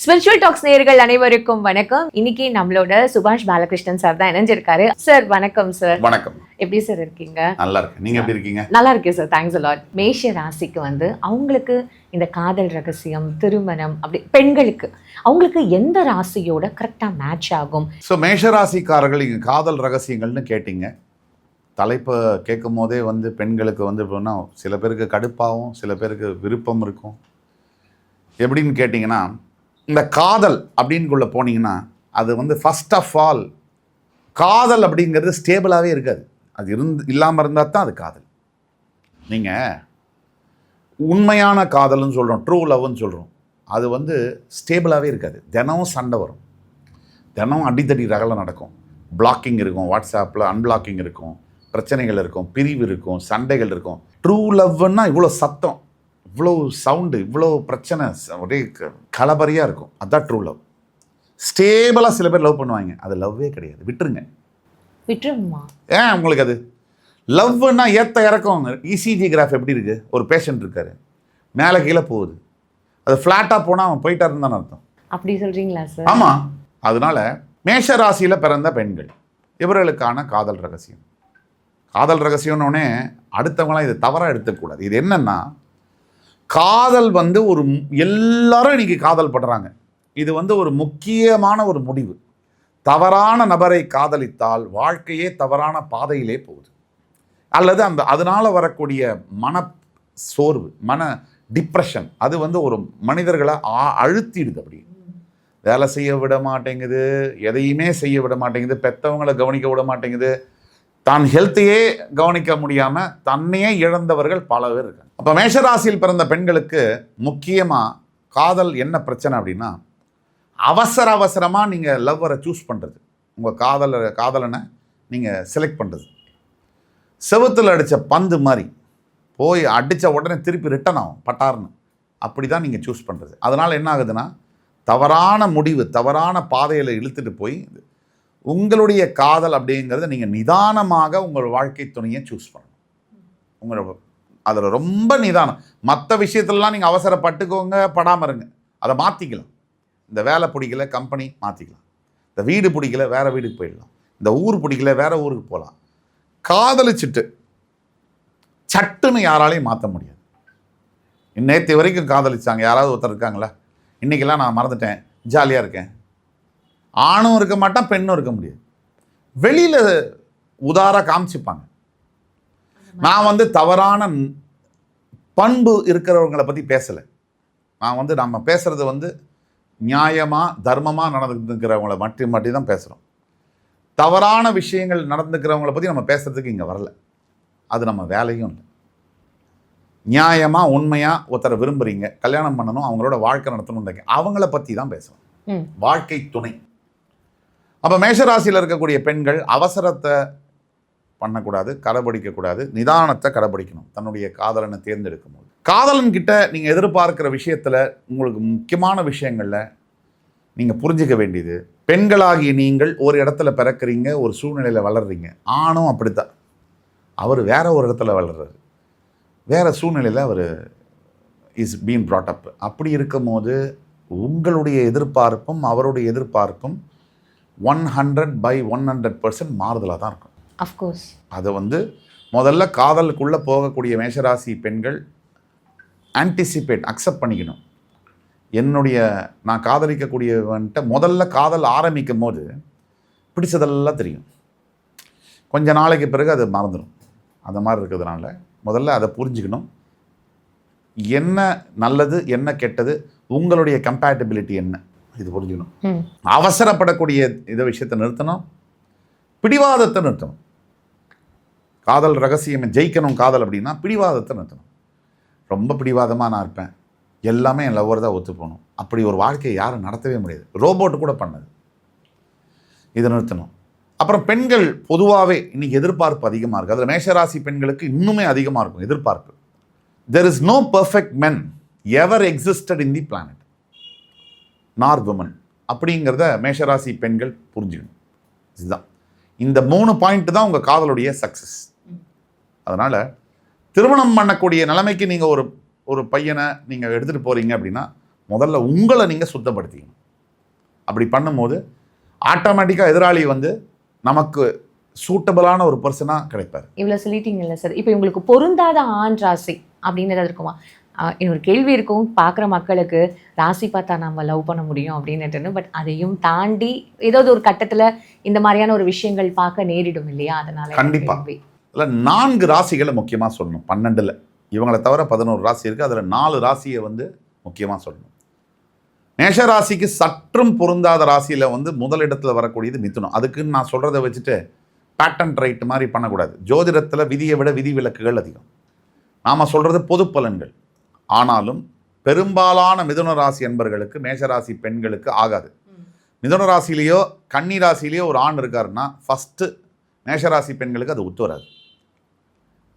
Spiritual tax நேயர்கள் அனைவருக்கும் வணக்கம். இன்னைக்கு நம்மளோட சுபாஷ் பாலகிருஷ்ணன் சார் தான் இணைஞ்சிருக்காரு. சார் வணக்கம் சார். வணக்கம். எப்படி சார் இருக்கீங்க? நல்லா இருக்கு. நீங்க எப்படி இருக்கீங்க? நல்லா இருக்கேன் சார், தேங்க்ஸ் a lot. மேஷ ராசிக்கு அவங்களுக்கு இந்த காதல் ரகசியம், திருமணம், அப்படி பெண்களுக்கு அவங்களுக்கு எந்த ராசியோட கரெக்டா மேட்ச் ஆகும்? ஸோ மேஷராசிக்காரர்கள் இங்கே காதல் ரகசியங்கள்னு கேட்டீங்க. தலைப்பை கேட்கும் போதே பெண்களுக்கு போனால் சில பேருக்கு கடுப்பாகும், சில பேருக்கு விருப்பம் இருக்கும். எப்படின்னு கேட்டிங்கன்னா, இந்த காதல் அப்படின்னுக்குள்ளே போனீங்கன்னா அது ஃபர்ஸ்ட் ஆஃப் ஆல் காதல் அப்படிங்கிறது ஸ்டேபிளாகவே இருக்காது. அது இல்லாமல் இருந்தால் தான் அது காதல். நீங்கள் உண்மையான காதல்னு சொல்கிறோம், ட்ரூ லவ்னு சொல்கிறோம். அது ஸ்டேபிளாகவே இருக்காது. தினமும் சண்டை வரும், தினமும் அடித்தடி ரகலை நடக்கும், பிளாக்கிங் இருக்கும், வாட்ஸ்அப்பில் அன்பிளாக்கிங் இருக்கும், பிரச்சனைகள் இருக்கும், பிரிவு இருக்கும், சண்டைகள் இருக்கும். ட்ரூ லவ்னா இவ்வளோ சத்தம், இவ்வளோ சவுண்டு, இவ்வளோ பிரச்சனை, ஒரே கலபரியாக இருக்கும். அதுதான் ட்ரூ லவ். ஸ்டேபிளாக சில பேர் லவ் பண்ணுவாங்க, அது லவ்வே கிடையாது. விட்டுருங்கம்மா. ஏன் உங்களுக்கு அது லவ்னா ஏற்ற இறக்கம்? இசிஜி கிராஃப் எப்படி இருக்குது? ஒரு பேஷண்ட் இருக்காரு, மேலே கீழே போகுது, அது ஃப்ளாட்டாக போனால் அவன் போயிட்டாருன்னு தானே அர்த்தம். அப்படி சொல்கிறீங்களா சார்? ஆமாம். அதனால மேஷ ராசியில் பிறந்த பெண்கள் இவர்களுக்கான காதல் ரகசியம். காதல் ரகசியம்னோடனே அடுத்தவங்களாம் இது தவறாக எடுத்துக்கூடாது. இது என்னன்னா, காதல் ஒரு எல்லாரும் இன்னைக்கு காதல் படுறாங்க. இது ஒரு முக்கியமான ஒரு முடிவு. தவறான நபரை காதலித்தால் வாழ்க்கையே தவறான பாதையிலே போகுது. அல்லது அதனால வரக்கூடிய மன சோர்வு, மன டிப்ரெஷன், அது ஒரு மனிதர்களை அழுத்திடுது. அப்படி வேலை செய்ய விட மாட்டேங்குது, எதையுமே செய்ய விட மாட்டேங்குது, பெற்றவங்களை கவனிக்க விட மாட்டேங்குது, தான் ஹெல்த்தையே கவனிக்க முடியாமல் தன்னையே இழந்தவர்கள் பல பேர் இருக்காங்க. அப்போ மேஷராசியில் பிறந்த பெண்களுக்கு முக்கியமாக காதல் என்ன பிரச்சனை அப்படின்னா, அவசரமாக நீங்கள் லவ்வரை சூஸ் பண்ணுறது, உங்கள் காதலனை நீங்கள் செலக்ட் பண்ணுறது செவுத்தில் அடித்த பந்து மாதிரி போய் அடித்த உடனே திருப்பி ரிட்டன் ஆகும் பட்டார்னு. அப்படி தான் நீங்கள் சூஸ் பண்ணுறது. அதனால் என்ன ஆகுதுன்னா, தவறான முடிவு, தவறான பாதையில் இழுத்துட்டு போய் உங்களுடைய காதல் அப்படிங்கிறத நீங்கள் நிதானமாக உங்கள் வாழ்க்கை துணையை சூஸ் பண்ணணும். உங்களோட அதில் ரொம்ப நிதானம். மற்ற விஷயத்துலலாம் நீங்கள் அவசரப்பட்டுக்கோங்க, படாமல் இருங்க, அதை மாற்றிக்கலாம். இந்த வேலை பிடிக்கல, கம்பெனி மாற்றிக்கலாம். இந்த வீடு பிடிக்கல, வேறு வீடுக்கு போயிடலாம். இந்த ஊர் பிடிக்கல, வேறு ஊருக்கு போகலாம். காதலிச்சுட்டு சட்டுன்னு யாராலையும் மாற்ற முடியாது. நேற்று வரைக்கும் காதலிச்சாங்க யாராவது ஒருத்தர் இருக்காங்களா? இன்றைக்கெல்லாம் நான் மறந்துட்டேன், ஜாலியாக இருக்கேன். ஆணும் இருக்க மாட்டான், பெண்ணும் இருக்க முடியாது. வெளியில் உதாராக காமிச்சுப்பாங்க. நான் தவறான பண்பு இருக்கிறவங்களை பற்றி பேசலை. நான் நம்ம பேசுகிறது நியாயமாக தர்மமாக நடந்துக்கிறவங்கள மட்டும் தான் பேசுகிறோம். தவறான விஷயங்கள் நடந்துக்கிறவங்கள பற்றி நம்ம பேசுகிறதுக்கு இங்கே வரல. அது நம்ம வேலையும் இல்லை. நியாயமாக உண்மையாக ஒருத்தரை விரும்புகிறீங்க, கல்யாணம் பண்ணணும், அவங்களோட வாழ்க்கை நடத்தணும், அவங்கள பற்றி தான் பேசுகிறோம். வாழ்க்கை துணை. அப்போ மேஷராசியில் இருக்கக்கூடிய பெண்கள் அவசரத்தை பண்ணக்கூடாது, கடைபிடிக்கக்கூடாது, நிதானத்தை கடைபிடிக்கணும். தன்னுடைய காதலனை தேர்ந்தெடுக்கும் போது காதலன்கிட்ட நீங்கள் எதிர்பார்க்குற விஷயத்தில் உங்களுக்கு முக்கியமான விஷயங்களில் நீங்கள் புரிஞ்சிக்க வேண்டியது, பெண்களாகிய நீங்கள் ஒரு இடத்துல பிறக்கிறீங்க, ஒரு சூழ்நிலையில் வளர்றீங்க. ஆணும் அப்படித்தான். அவர் வேற ஒரு இடத்துல வளர்றாரு, வேறு சூழ்நிலையில் அவர் இஸ் பீன் brought up. அப்படி இருக்கும் போது உங்களுடைய எதிர்பார்ப்பும் அவருடைய எதிர்பார்ப்பும் 100% மாறுதலாக தான் இருக்கும். அஃப்கோர்ஸ். அதை முதல்ல காதலுக்குள்ளே போகக்கூடிய மேஷராசி பெண்கள் ஆன்டிசிபேட், அக்செப்ட் பண்ணிக்கணும். நான் காதலிக்கக்கூடியவன்ட்ட முதல்ல காதல் ஆரம்பிக்கும் போது பிடிச்சதெல்லாம் தெரியும், கொஞ்ச நாளைக்கு பிறகு அது மறந்துடும். அந்த மாதிரி இருக்கிறதுனால முதல்ல அதை புரிஞ்சுக்கணும். என்ன நல்லது, என்ன கெட்டது, உங்களுடைய கம்பேட்டபிலிட்டி என்ன, இது புரிஞ்சுக்கணும். அவசரப்படக்கூடிய இதை விஷயத்தை நிறுத்தணும், பிடிவாதத்தை நிறுத்தணும். காதல் ரகசியம் ஜெயிக்கணும் காதல் அப்படின்னா பிடிவாதத்தை நிறுத்தணும். ரொம்ப பிடிவாதமாக நான் இருப்பேன், எல்லாமே என் லவ்வர் தான் ஒத்து போகணும், அப்படி ஒரு வாழ்க்கையை யாரும் நடத்தவே முடியாது. ரோபோட்டு கூட பண்ணது. இதை நிறுத்தணும். அப்புறம் பெண்கள் பொதுவாகவே இன்றைக்கி எதிர்பார்ப்பு அதிகமாக இருக்குது. அதில் மேஷராசி பெண்களுக்கு இன்னுமே அதிகமாக இருக்கும் எதிர்பார்ப்பு. There is no perfect men ever existed in the planet, nor women. அப்படிங்கிறத மேஷராசி பெண்கள் புரிஞ்சுக்கணும். இதுதான் இந்த 3 பாயிண்ட் தான் உங்கள் காதலுடைய சக்ஸஸ். அதனால் திருமணம் பண்ணக்கூடிய நிலைமைக்கு நீங்கள் ஒரு பையனை நீங்கள் எடுத்துகிட்டு போகிறீங்க அப்படின்னா முதல்ல உங்களை நீங்கள் சுத்தப்படுத்திக்கணும். அப்படி பண்ணும்போது ஆட்டோமேட்டிக்காக எதிராளி வந்து நமக்கு சூட்டபிளான ஒரு பர்சனாக கிடைப்பார். இவ்வளோ சொல்லிட்டீங்கல்ல சார், இப்போ உங்களுக்கு பொருந்தாத ஆண் ராசி அப்படின்னு ஏதாவது இருக்குமா? இன்னொரு கேள்வி இருக்கும், பார்க்குற மக்களுக்கு ராசி பார்த்தா நம்ம லவ் பண்ண முடியும் அப்படின்னுட்டுன்னு. பட் அதையும் தாண்டி ஏதாவது ஒரு கட்டத்தில் இந்த மாதிரியான ஒரு விஷயங்கள் பார்க்க நேரிடும் இல்லையா? அதனால கண்டிப்பாக இல்லை, 4 ராசிகளை முக்கியமாக சொல்லணும். 12 இவங்களை தவிர 11 ராசி இருக்குது. அதில் 4 ராசியை வந்து முக்கியமாக சொல்லணும். மேஷ ராசிக்கு சற்றும் பொருந்தாத ராசியில் வந்து முதலிடத்தில் வரக்கூடியது மிதுனம். அதுக்குன்னு நான் சொல்கிறத வச்சுட்டு பேட்டன் ரைட் மாதிரி பண்ணக்கூடாது. ஜோதிடத்தில் விதியை விட விதி விலக்குகள் அதிகம். நாம் சொல்கிறது பொது பலன்கள். ஆனாலும் பெரும்பாலான மிதுன ராசி என்பர்களுக்கு மேஷராசி பெண்களுக்கு ஆகாது. மிதுன ராசிலேயோ கன்னி ராசிலேயோ ஒரு ஆண் இருக்காருன்னா ஃபஸ்ட்டு மேஷராசி பெண்களுக்கு அது ஒத்து வராது.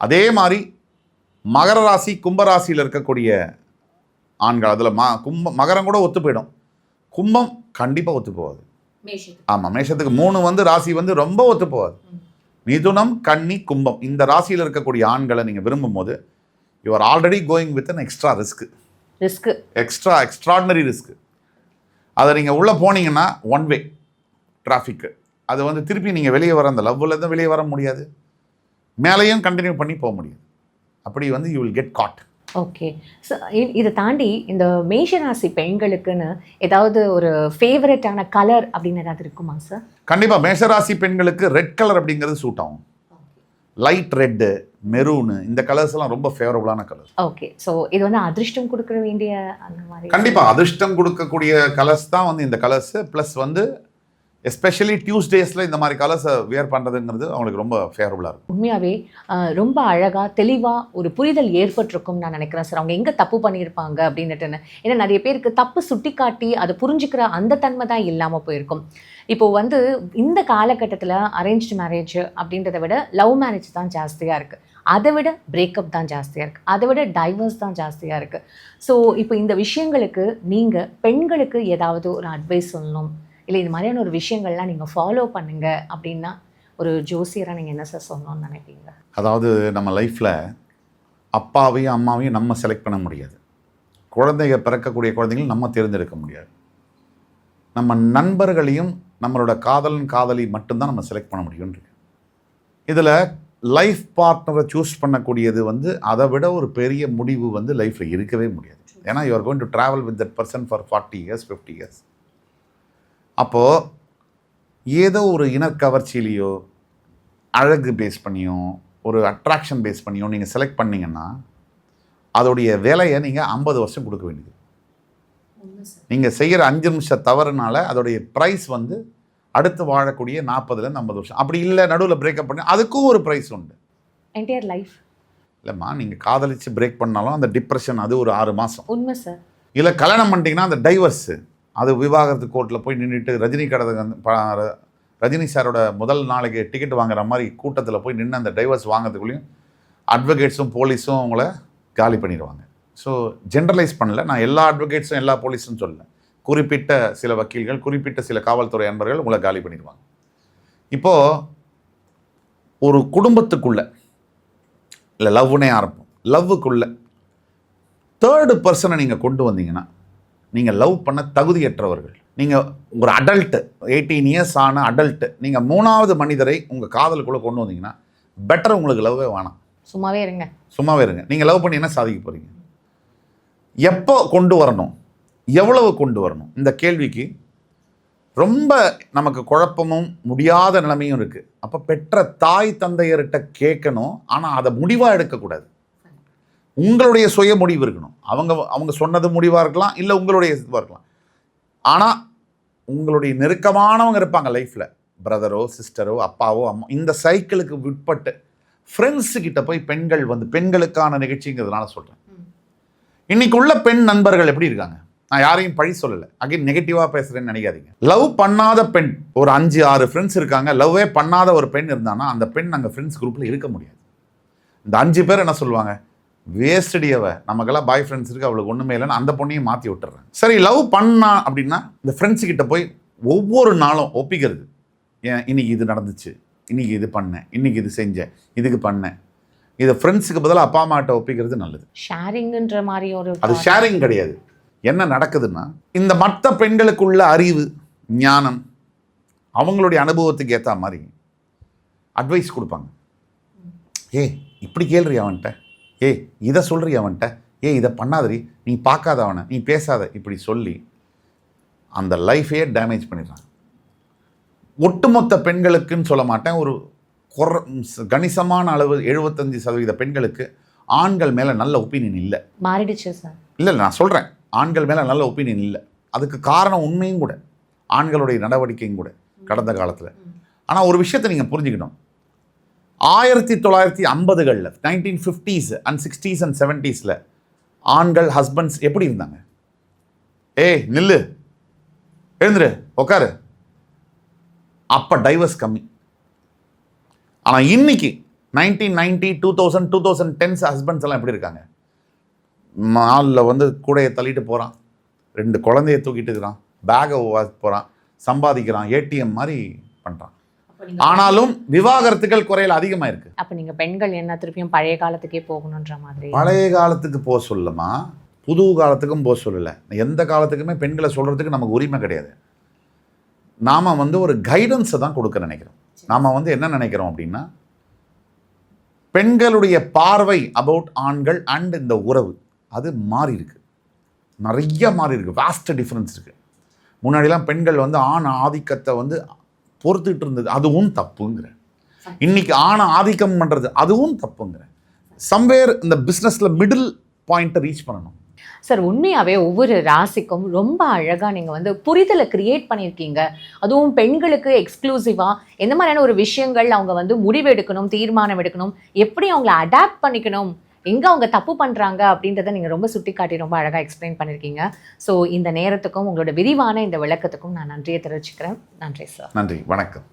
அதே மாதிரி மகர ராசி கும்பராசியில் இருக்கக்கூடிய ஆண்கள், அதில் மகரம் கூட ஒத்து போயிடும், கும்பம் கண்டிப்பாக ஒத்து போகாது. ஆமாம், மேஷத்துக்கு 3 வந்து ராசி வந்து ரொம்ப ஒத்து போகாது. மிதுனம் கன்னி கும்பம் இந்த ராசியில் இருக்கக்கூடிய ஆண்களை நீங்கள் விரும்பும் போது you are already going with an extra risk extraordinary risk. அதை நீங்கள் உள்ளே போனீங்கன்னா ஒன் வே டிராஃபிக்கு. அது வந்து திருப்பி நீங்கள் வெளியே வர அந்த லவ்லேருந்து வெளியே வர முடியாது, மேலேயும் கண்டினியூ பண்ணி போக முடியாது. அப்படி வந்து you will get caught. Okay. So இதை தாண்டி இந்த மேஷராசி பெண்களுக்குன்னு ஏதாவது ஒரு ஃபேவரட்டான கலர் அப்படின்னு ஏதாவது இருக்குமா சார்? கண்டிப்பாக மேஷராசி பெண்களுக்கு ரெட் கலர் அப்படிங்கிறது சூட் ஆகும். லைட் ரெட்டு, மெரூனு, இந்த கலர்ஸ் எல்லாம் ரொம்ப ஃபேவரபுளான கலர். ஓகே. ஸோ இது வந்து அதிர்ஷ்டம் கொடுக்க வேண்டிய அந்த மாதிரி கண்டிப்பாக அதிர்ஷ்டம் கொடுக்கக்கூடிய கலர்ஸ் தான் வந்து இந்த கலர்ஸு. ப்ளஸ் வந்து எஸ்பெஷலி டியூஸ்டேஸில் இந்த மாதிரி கலர்ஸை வியர் பண்ணுறதுங்கிறது அவங்களுக்கு ரொம்ப ஃபேவரபுளாக இருக்கும். உண்மையாகவே ரொம்ப அழகாக தெளிவாக ஒரு புரிதல் ஏற்பட்டிருக்கும்னு நான் நினைக்கிறேன் சார். அவங்க எங்கே தப்பு பண்ணியிருப்பாங்க அப்படின்னுட்டுன்னு. ஏன்னா நிறைய பேருக்கு தப்பு சுட்டி காட்டி அதை புரிஞ்சுக்கிற அந்த தன்மை தான் இல்லாமல் போயிருக்கும். இப்போது வந்து இந்த காலகட்டத்தில் அரேஞ்ச்டு மேரேஜ் அப்படின்றத விட லவ் மேரேஜ் தான் ஜாஸ்தியாக இருக்குது. அதை விட பிரேக்கப் தான் ஜாஸ்தியாக இருக்குது. அதை விட டைவர்ஸ் தான் ஜாஸ்தியாக இருக்குது. ஸோ இப்போ இந்த விஷயங்களுக்கு நீங்கள் பெண்களுக்கு ஏதாவது ஒரு அட்வைஸ் சொல்லணும், இல்லை இது மாதிரியான ஒரு விஷயங்கள்லாம் நீங்கள் ஃபாலோ பண்ணுங்க அப்படின்னா ஒரு ஜோசியராக நீங்கள் என்ன சார் சொல்லணும்னு நினைப்பீங்க? அதாவது நம்ம லைஃப்பில் அப்பாவையும் அம்மாவையும் நம்ம செலக்ட் பண்ண முடியாது. குழந்தைங்க பிறக்கக்கூடிய குழந்தைகள் நம்ம தேர்ந்தெடுக்க முடியாது. நம்ம நண்பர்களையும் நம்மளோட காதலி மட்டும்தான் நம்ம செலக்ட் பண்ண முடியும்ன்றது. இதில் லைஃப் பார்ட்னரை சூஸ் பண்ணக்கூடியது வந்து அதை விட ஒரு பெரிய முடிவு வந்து லைஃப்பில் இருக்கவே முடியாது. ஏன்னா you are going to travel with that person for 40 years 50 years. அப்போது ஏதோ ஒரு இனக்கவர்ச்சியிலையோ அழகு பேஸ் பண்ணியோ ஒரு அட்ராக்ஷன் பேஸ் பண்ணியோ நீங்கள் செலக்ட் பண்ணிங்கன்னா அதோடைய விலையை நீங்கள் 50 வருஷம் கொடுக்க வேண்டியது. நீங்கள் செய்கிற 5 நிமிஷம் தவறுனால அதோடைய ப்ரைஸ் வந்து அடுத்து வாழக்கூடிய 40லேருந்து 50 வருஷம். அப்படி இல்லை நடுவில் பிரேக்கப் பண்ணி அதுக்கும் ஒரு ப்ரைஸ் உண்டு. என்டையர் லைஃப் இல்லைம்மா, நீங்கள் காதலிச்சு பிரேக் பண்ணாலும் அந்த டிப்ரெஷன் அது ஒரு 6 மாதம். உண்மை சார். இல்லை கல்யாணம் பண்ணிட்டீங்கன்னா அந்த டைவர்ஸு அது விவாகரத்து கோர்ட்டில் போய் நின்றுட்டு ரஜினி சாரோட முதல் நாளைக்கு டிக்கெட் வாங்குற மாதிரி கூட்டத்தில் போய் நின்று அந்த டைவர்ஸ் வாங்கிறதுக்குள்ளேயும் அட்வொகேட்ஸும் போலீஸும் அவங்கள காலி பண்ணிடுவாங்க. ஸோ ஜென்ரலைஸ் பண்ணல, நான் எல்லா அட்வொகேட்ஸும் எல்லா போலீஸும் சொல்லலை, குறிப்பிட்ட சில வக்கீல்கள் குறிப்பிட்ட சில காவல்துறை அன்பர்கள் உங்களை காலி பண்ணிடுவாங்க. இப்போது ஒரு குடும்பத்துக்குள்ளே இல்லை லவ்னே ஆரம்பம், லவ்வுக்குள்ளே தேர்டு பர்சனை நீங்கள் கொண்டு வந்தீங்கன்னா நீங்கள் லவ் பண்ண தகுதியற்றவர்கள். நீங்கள் ஒரு அடல்ட்டு 18 years ஆன அடல்ட்டு நீங்கள் 3வது மனிதரை உங்கள் காதலுக்குள்ளே கொண்டு வந்தீங்கன்னா பெட்டர். உங்களுக்கு லவ்வே வேணாம், சும்மாவே இருங்க. நீங்கள் லவ் பண்ணி என்ன சாதிக்க போகிறீங்க? எப்போ கொண்டு வரணும், எவ்வளவு கொண்டு வரணும், இந்த கேள்விக்கு ரொம்ப நமக்கு குழப்பமும் முடியாத நிலைமையும் இருக்குது. அப்போ பெற்ற தாய் தந்தையர்கிட்ட கேட்கணும், ஆனால் அதை முடிவாக எடுக்கக்கூடாது. உங்களுடைய சுய முடிவு இருக்கணும். அவங்க சொன்னது முடிவாக இருக்கலாம், இல்லை உங்களுடைய இதுவாக இருக்கலாம். ஆனால் உங்களுடைய நெருக்கமானவங்க இருப்பாங்க லைஃப்பில், பிரதரோ சிஸ்டரோ அப்பாவோ அம்மா. இந்த சைக்கிளுக்கு விட்பட்டு ஃப்ரெண்ட்ஸுக்கிட்ட போய் பெண்கள் வந்து பெண்களுக்கான நிகழ்ச்சிங்கிறதுனால சொல்கிறேன். இன்னைக்கு உள்ள பெண் நண்பர்கள் எப்படி இருக்காங்க? நான் யாரையும் பழி சொல்லலை, அகைன் நெகட்டிவாக பேசுகிறேன்னு நினைக்காதீங்க. லவ் பண்ணாத பெண் ஒரு 5-6 ஃப்ரெண்ட்ஸ் இருக்காங்க. லவ்வே பண்ணாத ஒரு பெண் இருந்தானா அந்த பெண் அங்கே ஃப்ரெண்ட்ஸ் குரூப்பில் இருக்க முடியாது. இந்த 5 பேர் என்ன சொல்லுவாங்க? வேஸ்டடியவ, நமக்கெல்லாம் பாய் ஃப்ரெண்ட்ஸ் இருக்குது, அவளுக்கு ஒன்றுமே இல்லைன்னு அந்த பொண்ணையும் மாற்றி விட்டுறேன். சரி, லவ் பண்ணா அப்படின்னா இந்த ஃப்ரெண்ட்ஸுக்கிட்ட போய் ஒவ்வொரு நாளும் ஒப்பிக்கிறது. ஏன் இன்னைக்கு இது நடந்துச்சு, இன்னைக்கு இது பண்ணேன், இன்னைக்கு இது செஞ்சேன், இதுக்கு பண்ணேன். இதை ஃப்ரெண்ட்ஸுக்கு பதிலாக அப்பா அம்மாட்ட ஒப்பிக்கிறது நல்லது. ஷேரிங்ன்ற மாதிரி ஒரு அது ஷேரிங் கிடையாது. என்ன நடக்குதுன்னா, இந்த மற்ற பெண்களுக்குள்ள அறிவு, ஞானம், அவங்களுடைய அனுபவத்துக்கு ஏற்ற மாதிரி அட்வைஸ் கொடுப்பாங்க. ஏய் இப்படி கேள்றி அவன்கிட்ட, ஏய் இதை சொல்றி அவன்கிட்ட, ஏய் இதை பண்ணாதரி, நீ பார்க்காத அவனை, நீ பேசாத, இப்படி சொல்லி அந்த லைஃபையே டேமேஜ் பண்ணிடுறாங்க. ஒட்டுமொத்த பெண்களுக்குன்னு சொல்ல மாட்டேன், ஒரு கணிசமான அளவு 75% பெண்களுக்கு ஆண்கள் மேலே நல்ல ஒப்பீனியன் இல்லை. மாறிடுச்சு சார். இல்லை நான் சொல்கிறேன், ஆண்கள் மேலே நல்ல ஒப்பீனியன் இல்லை. அதுக்கு காரணம் உண்மையும் கூட, ஆண்களுடைய நடவடிக்கையும் கூட கடந்த காலத்தில். ஆனால் ஒரு விஷயத்தை நீங்கள் புரிஞ்சுக்கணும், 1950களில் 1950s and 60s and 70s ஆண்கள் ஹஸ்பண்ட்ஸ் எப்படி இருந்தாங்க? ஏய் நில்லு, எழுந்துரு, உக்காரு. அப்போ டைவர்ஸ் கம்மி. ஆனால் இன்னைக்கு 1990, 2000, 2010s ஹஸ்பண்ட்ஸ் எல்லாம் எப்படி இருக்காங்க? மாலில் வந்து கூடையை தள்ளிட்டு போகிறான், 2 குழந்தைய தூக்கிட்டு இருக்கிறான், பேகை போகிறான், சம்பாதிக்கிறான், ஏடிஎம் மாதிரி பண்ணுறான். ஆனாலும் விவாகரத்துகள் குறையில் அதிகமாக இருக்கு. அப்போ நீங்கள் பெண்கள் என்ன திருப்பியும் பழைய காலத்துக்கே போகணுன்ற மாதிரி? பழைய காலத்துக்கு போக சொல்லமா, புது காலத்துக்கும் போக சொல்லலை. எந்த காலத்துக்குமே பெண்களை சொல்கிறதுக்கு நமக்கு உரிமை கிடையாது. நாம் வந்து ஒரு கைடன்ஸை தான் கொடுக்க நினைக்கிறோம். நாம் வந்து என்ன நினைக்கிறோம் அப்படின்னா, பெண்களுடைய பார்வை அபவுட் ஆண்கள் அண்ட் இந்த உறவு அது மாறி இருக்கு, நிறைய மாறி இருக்கு, வாஸ்ட் டிஃப்ரென்ஸ் இருக்கு. முன்னாடிலாம் பெண்கள் வந்து ஆண் ஆதிக்கத்தை வந்து பொறுத்துட்டு இருந்தது, அதுவும் தப்புங்கிற. இன்னைக்கு ஆணை ஆதிக்கம் பண்ணுறது அதுவும் தப்புங்கிற. சம்வேர் இந்த பிஸ்னஸில் மிடில் பாயிண்ட்டை ரீச் பண்ணணும். சார், உண்மையாகவே ஒவ்வொரு ராசிக்கும் ரொம்ப அழகாக நீங்கள் வந்து புரிதலை கிரியேட் பண்ணியிருக்கீங்க. அதுவும் பெண்களுக்கு எக்ஸ்க்ளூசிவாக எந்த மாதிரியான ஒரு விஷயங்கள் அவங்க வந்து முடிவு எடுக்கணும், தீர்மானம் எடுக்கணும், எப்படி அவங்கள அடாப்ட் பண்ணிக்கணும், எங்கே அவங்க தப்பு பண்ணுறாங்க அப்படின்றத நீங்கள் ரொம்ப சுட்டி காட்டி ரொம்ப அழகாக எக்ஸ்பிளைன் பண்ணியிருக்கீங்க. ஸோ இந்த நேரத்துக்கும் உங்களோட விரிவான இந்த விளக்கத்துக்கும் நான் நன்றியை தெரிவிச்சுக்கிறேன். நன்றி சார். நன்றி, வணக்கம்.